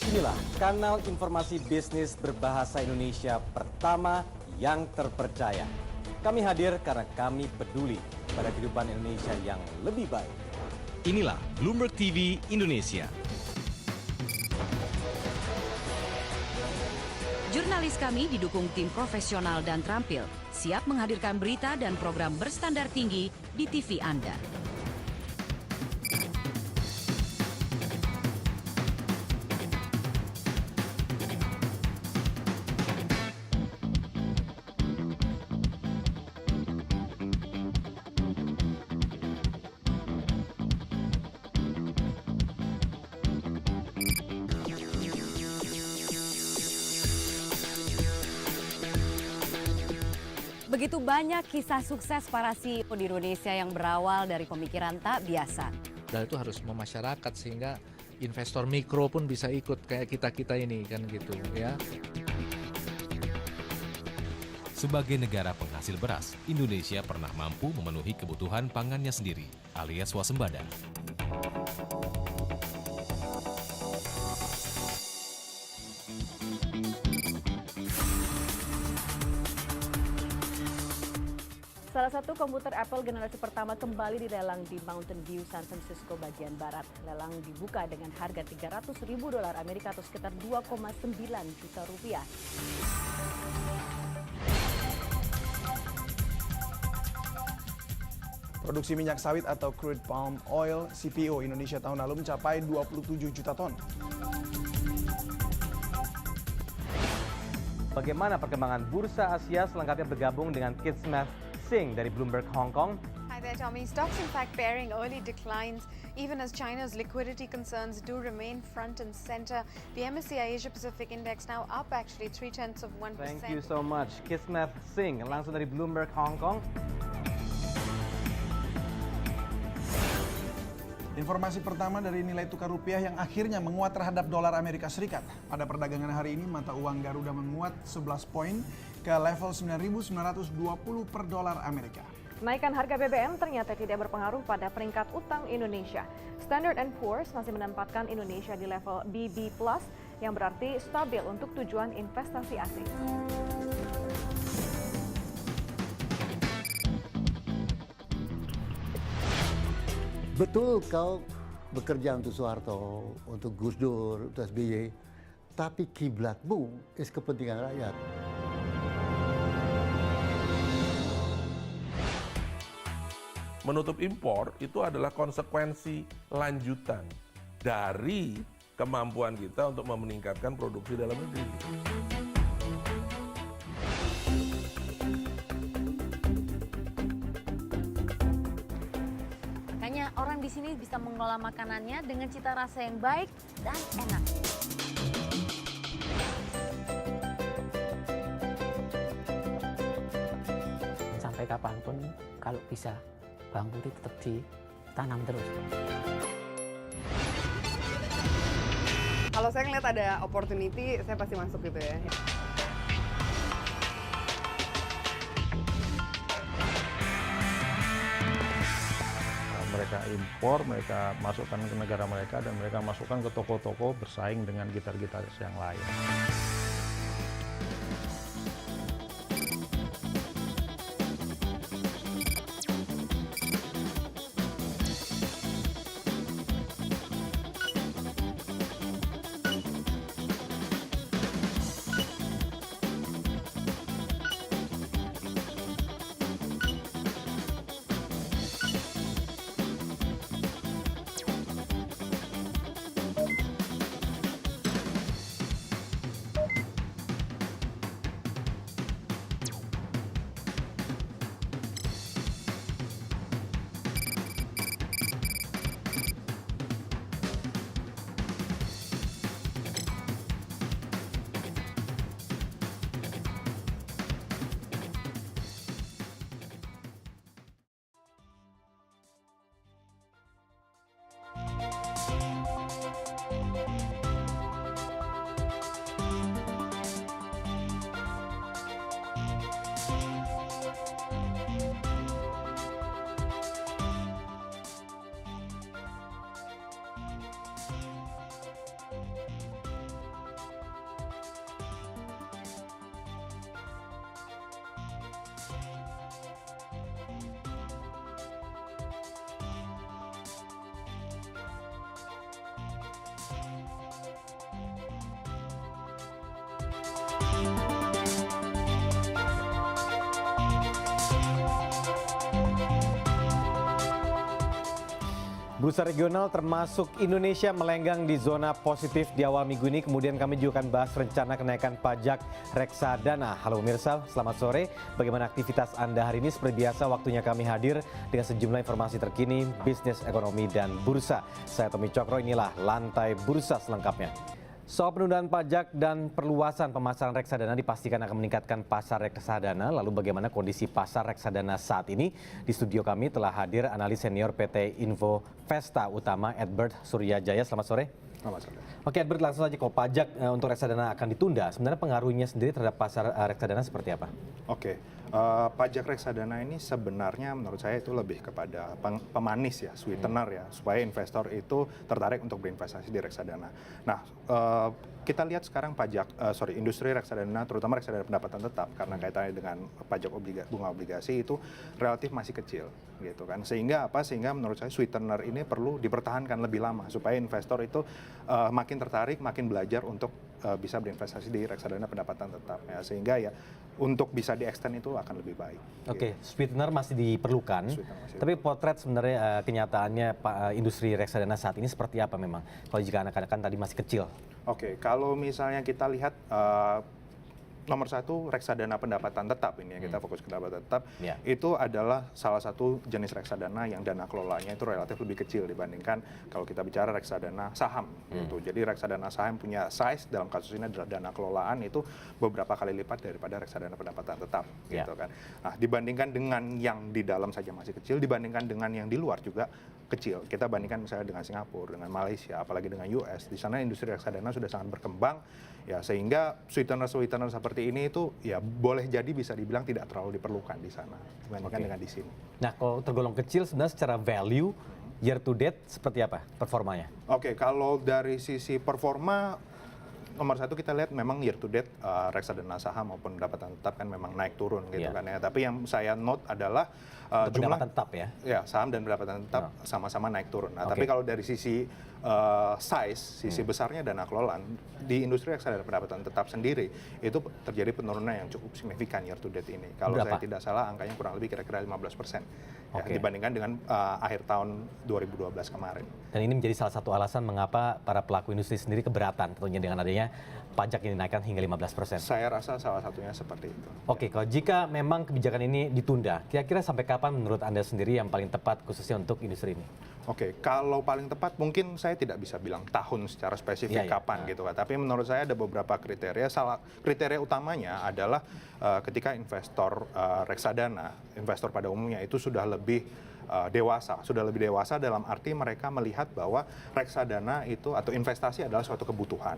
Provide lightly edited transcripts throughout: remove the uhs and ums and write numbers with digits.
Inilah kanal informasi bisnis berbahasa Indonesia pertama yang terpercaya. Kami hadir karena kami peduli pada kehidupan Indonesia yang lebih baik. Inilah Bloomberg TV Indonesia. Jurnalis kami didukung tim profesional dan terampil, siap menghadirkan berita dan program berstandar tinggi di TV Anda. Begitu banyak kisah sukses para CEO di Indonesia yang berawal dari pemikiran tak biasa. Dan itu harus memasyarakat sehingga investor mikro pun bisa ikut kayak kita-kita ini kan gitu ya. Sebagai negara penghasil beras, Indonesia pernah mampu memenuhi kebutuhan pangannya sendiri, alias swasembada. Salah satu komputer Apple generasi pertama kembali dilelang di Mountain View, San Francisco bagian barat. Lelang dibuka dengan harga $300.000 Amerika atau sekitar 2,9 juta rupiah. Produksi minyak sawit atau crude palm oil CPO Indonesia tahun lalu mencapai 27 juta ton. Bagaimana perkembangan bursa Asia selengkapnya bergabung dengan Kismet Singh dari Bloomberg Hong Kong. Hi there, Tommy. Stocks, in fact, bearing early declines, even as China's liquidity concerns do remain front and center. The MSCI Asia Pacific Index now up actually 0.3%. Thank you so much, Kismet Singh, langsung dari Bloomberg Hong Kong. Informasi pertama dari nilai tukar rupiah yang akhirnya menguat terhadap dolar Amerika Serikat. Pada perdagangan hari ini, mata uang Garuda menguat 11 poin ke level 9.920 per dolar Amerika. Kenaikan harga BBM ternyata tidak berpengaruh pada peringkat utang Indonesia. Standard & Poor's masih menempatkan Indonesia di level BB+, yang berarti stabil untuk tujuan investasi asing. Betul kau bekerja untuk Soeharto, untuk Gus Dur, untuk SBY, tapi kiblatmu is kepentingan rakyat. Menutup impor itu adalah konsekuensi lanjutan dari kemampuan kita untuk meningkatkan produksi dalam negeri. Makanya orang di sini bisa mengelola makanannya dengan cita rasa yang baik dan enak. Sampai kapanpun kalau bisa bawang putih tetap ditanam terus. Kalau saya ngeliat ada opportunity, saya pasti masuk gitu ya. Mereka impor, mereka masukkan ke negara mereka, dan mereka masukkan ke toko-toko bersaing dengan gitar-gitaris yang lain. Bursa regional termasuk Indonesia melenggang di zona positif di awal minggu ini. Kemudian kami juga akan bahas rencana kenaikan pajak reksadana. Halo pemirsa, selamat sore. Bagaimana aktivitas Anda hari ini? Seperti biasa waktunya kami hadir dengan sejumlah informasi terkini, bisnis, ekonomi, dan bursa. Saya Tommy Cokro, inilah Lantai Bursa selengkapnya. Soal penundaan pajak dan perluasan pemasaran reksadana dipastikan akan meningkatkan pasar reksadana. Lalu bagaimana kondisi pasar reksadana saat ini? Di studio kami telah hadir analis senior PT Info Vesta Utama Edward Suryajaya. Selamat sore. Selamat sore. Oke Edward, langsung saja, kalau pajak untuk reksadana akan ditunda, sebenarnya pengaruhnya sendiri terhadap pasar reksadana seperti apa? Oke, pajak reksadana ini sebenarnya menurut saya itu lebih kepada pemanis ya, sweetener ya, supaya investor itu tertarik untuk berinvestasi di reksadana. Nah, kita lihat sekarang industri reksadana, terutama reksadana pendapatan tetap, karena kaitannya dengan pajak bunga obligasi itu relatif masih kecil, gitu kan. Sehingga menurut saya sweetener ini perlu dipertahankan lebih lama supaya investor itu makin tertarik, makin belajar untuk bisa berinvestasi di reksadana pendapatan tetap ya, sehingga ya untuk bisa di-extend itu akan lebih baik. Oke, sweetener masih diperlukan, tapi potret sebenarnya kenyataannya industri reksadana saat ini seperti apa memang? Kalau jika anak-anak tadi masih kecil. Oke, kalau misalnya kita lihat nomor satu reksadana pendapatan tetap ini ya, kita fokus ke pendapatan tetap, itu adalah salah satu jenis reksadana yang dana kelolanya itu relatif lebih kecil dibandingkan kalau kita bicara reksadana saham gitu. Jadi reksadana saham punya size dalam kasus ini adalah dana kelolaan itu beberapa kali lipat daripada reksadana pendapatan tetap gitu kan. Nah, dibandingkan dengan yang di dalam saja masih kecil, dibandingkan dengan yang di luar juga kecil. Kita bandingkan misalnya dengan Singapura, dengan Malaysia, apalagi dengan US. Di sana industri reksadana sudah sangat berkembang ya, sehingga sweetener seperti ini itu ya boleh jadi bisa dibilang tidak terlalu diperlukan di sana dibandingkan dengan di sini. Nah, kalau tergolong kecil sebenarnya secara value year to date seperti apa performanya? Oke, kalau dari sisi performa nomor satu kita lihat memang year to date reksadana saham maupun pendapatan tetap kan memang naik turun gitu kan ya. Tapi yang saya note adalah jumlah pendapatan tetap ya saham dan pendapatan tetap sama-sama naik turun. Nah, tapi kalau dari sisi sisi besarnya dana kelolaan di industri reksadana pendapatan tetap sendiri itu terjadi penurunan yang cukup signifikan year to date ini. Kalau saya tidak salah angkanya kurang lebih kira-kira 15% ya, dibandingkan dengan akhir tahun 2012 kemarin. Dan ini menjadi salah satu alasan mengapa para pelaku industri sendiri keberatan tentunya dengan adanya pajak yang dinaikkan hingga 15%. Saya rasa salah satunya seperti itu. Oke, kalau jika memang kebijakan ini ditunda, kira-kira sampai kapan menurut Anda sendiri yang paling tepat khususnya untuk industri ini? Oke, kalau paling tepat mungkin saya tidak bisa bilang tahun secara spesifik kapan gitu kan. Tapi menurut saya ada beberapa kriteria. Kriteria utamanya adalah ketika investor reksadana, investor pada umumnya itu sudah lebih dewasa dalam arti mereka melihat bahwa reksadana itu atau investasi adalah suatu kebutuhan.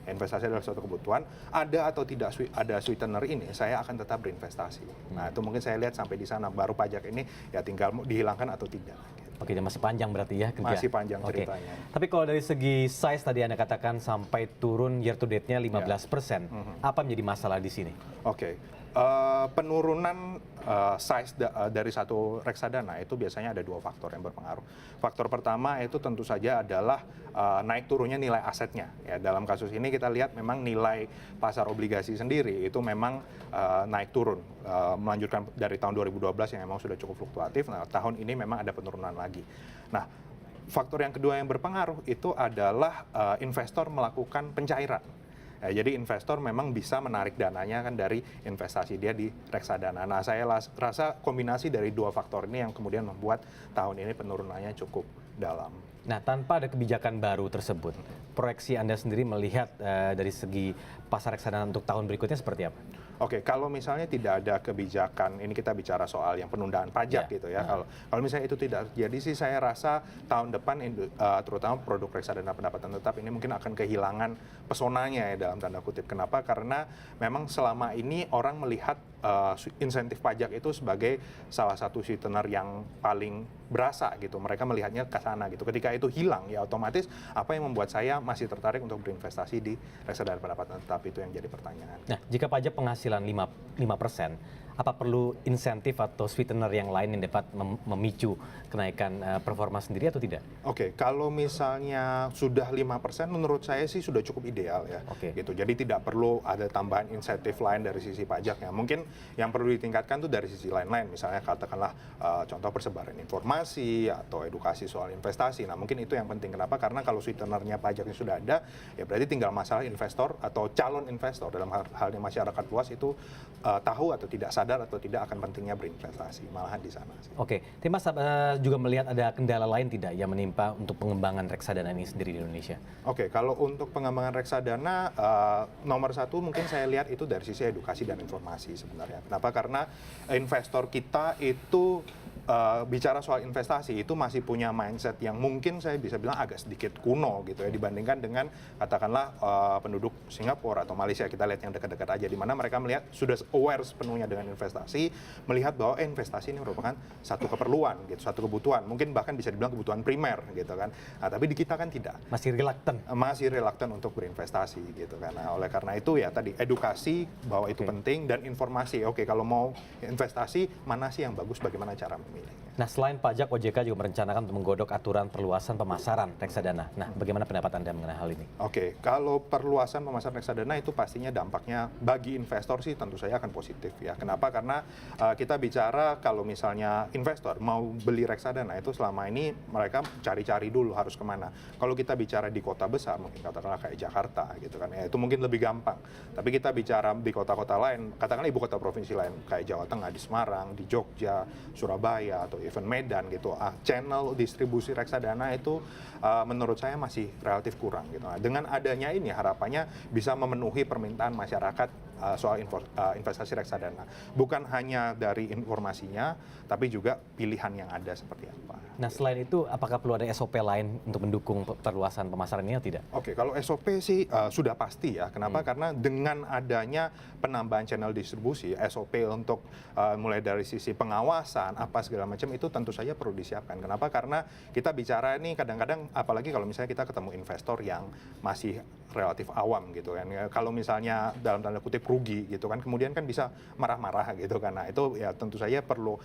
Investasi adalah suatu kebutuhan, ada atau tidak ada sweetener ini, saya akan tetap berinvestasi. Nah, itu mungkin saya lihat sampai di sana, baru pajak ini ya tinggal dihilangkan atau tidak. Oke, masih panjang berarti ya kerja. Masih panjang ceritanya. Tapi kalau dari segi size tadi Anda katakan sampai turun year to date-nya 15%, apa menjadi masalah di sini? Oke. Penurunan size dari satu reksadana itu biasanya ada dua faktor yang berpengaruh. Faktor pertama itu tentu saja adalah naik turunnya nilai asetnya. Ya, dalam kasus ini kita lihat memang nilai pasar obligasi sendiri itu memang naik turun, melanjutkan dari tahun 2012 yang memang sudah cukup fluktuatif. Nah, tahun ini memang ada penurunan lagi. Nah, faktor yang kedua yang berpengaruh itu adalah investor melakukan pencairan. Jadi investor memang bisa menarik dananya kan dari investasi dia di reksadana. Nah, saya rasa kombinasi dari dua faktor ini yang kemudian membuat tahun ini penurunannya cukup dalam. Nah, tanpa ada kebijakan baru tersebut, proyeksi Anda sendiri melihat dari segi pasar reksadana untuk tahun berikutnya seperti apa? Oke, kalau misalnya tidak ada kebijakan, ini kita bicara soal yang penundaan pajak gitu ya. Kalau misalnya itu tidak terjadi sih, saya rasa tahun depan terutama produk reksadana pendapatan tetap ini mungkin akan kehilangan pesonanya ya dalam tanda kutip. Kenapa? Karena memang selama ini orang melihat insentif pajak itu sebagai salah satu sweetener yang paling berasa gitu. Mereka melihatnya ke sana gitu. Ketika itu hilang ya otomatis apa yang membuat saya masih tertarik untuk berinvestasi di reksadana pendapatan tetap, itu yang jadi pertanyaan. Nah, jika pajak penghasilan 5%, apa perlu insentif atau sweetener yang lain yang dapat memicu kenaikan performa sendiri atau tidak? Oke, kalau misalnya sudah 5%, menurut saya sih sudah cukup ideal ya. Gitu. Jadi tidak perlu ada tambahan insentif lain dari sisi pajaknya. Mungkin yang perlu ditingkatkan tuh dari sisi lain-lain, misalnya katakanlah contoh persebaran informasi atau edukasi soal investasi. Nah, mungkin itu yang penting. Kenapa? Karena kalau sweetenernya pajaknya sudah ada, ya berarti tinggal masalah investor atau calon investor dalam halnya masyarakat luas itu tahu atau tidak sadar atau tidak akan pentingnya berinvestasi, malahan di sana sih. Oke, tapi Mas juga melihat ada kendala lain tidak yang menimpa untuk pengembangan reksadana ini sendiri di Indonesia? Oke, kalau untuk pengembangan reksadana, nomor satu mungkin saya lihat itu dari sisi edukasi dan informasi sebenarnya. Kenapa? Karena investor kita itu bicara soal investasi itu masih punya mindset yang mungkin saya bisa bilang agak sedikit kuno gitu ya dibandingkan dengan katakanlah penduduk Singapura atau Malaysia. Kita lihat yang dekat-dekat aja, di mana mereka melihat sudah aware sepenuhnya dengan investasi, melihat bahwa investasi ini merupakan satu keperluan gitu, satu kebutuhan, mungkin bahkan bisa dibilang kebutuhan primer gitu kan. Nah, tapi di kita kan tidak, masih reluctant untuk berinvestasi gitu kan. Nah, oleh karena itu ya tadi edukasi bahwa itu penting dan informasi. Oke, kalau mau investasi mana sih yang bagus, bagaimana cara memilihnya. Nah, selain pajak, OJK juga merencanakan untuk menggodok aturan perluasan pemasaran reksadana. Nah, bagaimana pendapat Anda mengenai hal ini? Oke, kalau perluasan pemasaran reksadana itu pastinya dampaknya bagi investor sih tentu saja akan positif ya. Kenapa? Karena kita bicara kalau misalnya investor mau beli reksadana itu selama ini mereka cari-cari dulu harus kemana. Kalau kita bicara di kota besar, mungkin katakanlah kayak Jakarta gitu kan, ya itu mungkin lebih gampang. Tapi kita bicara di kota-kota lain, katakanlah ibu kota provinsi lain kayak Jawa Tengah, di Semarang, di Jogja, Surabaya, atau even Medan gitu, channel distribusi reksadana itu menurut saya masih relatif kurang gitu. Nah, dengan adanya ini harapannya bisa memenuhi permintaan masyarakat soal investasi reksadana. Bukan hanya dari informasinya, tapi juga pilihan yang ada seperti apa. Nah, selain itu, apakah perlu ada SOP lain untuk mendukung perluasan pemasaran ini atau tidak? Oke, kalau SOP sih sudah pasti ya. Kenapa? Karena dengan adanya penambahan channel distribusi, SOP untuk mulai dari sisi pengawasan, apa segala macam itu tentu saja perlu disiapkan. Kenapa? Karena kita bicara ini kadang-kadang, apalagi kalau misalnya kita ketemu investor yang masih relatif awam gitu kan. Ya, kalau misalnya dalam tanda kutip rugi gitu kan, kemudian kan bisa marah-marah gitu kan. Nah, itu ya tentu saja perlu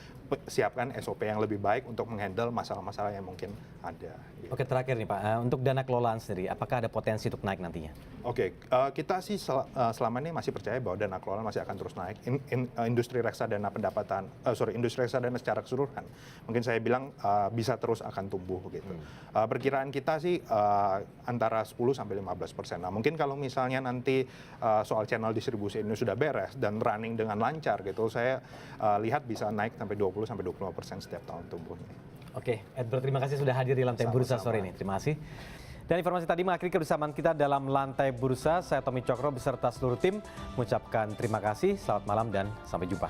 siapkan SOP yang lebih baik untuk menghandle masalah-masalah yang mungkin ada. Gitu. Oke, terakhir nih Pak, untuk dana kelolaan sendiri, apakah ada potensi untuk naik nantinya? Oke, kita sih selama ini masih percaya bahwa dana kelolaan masih akan terus naik. Industri reksadana industri reksadana secara keseluruhan, mungkin saya bilang bisa terus akan tumbuh gitu. Perkiraan kita sih antara 10-15%. Nah, mungkin kalau misalnya nanti soal channel distribusi ini sudah beres dan running dengan lancar gitu, saya lihat bisa naik sampai 20-25% setiap tahun tumbuhnya. Oke, Edward, terima kasih sudah hadir di Lantai Bursa sore ini. Terima kasih. Dan informasi tadi mengakhiri kebersamaan kita dalam Lantai Bursa. Saya Tommy Cokro beserta seluruh tim mengucapkan terima kasih, selamat malam dan sampai jumpa.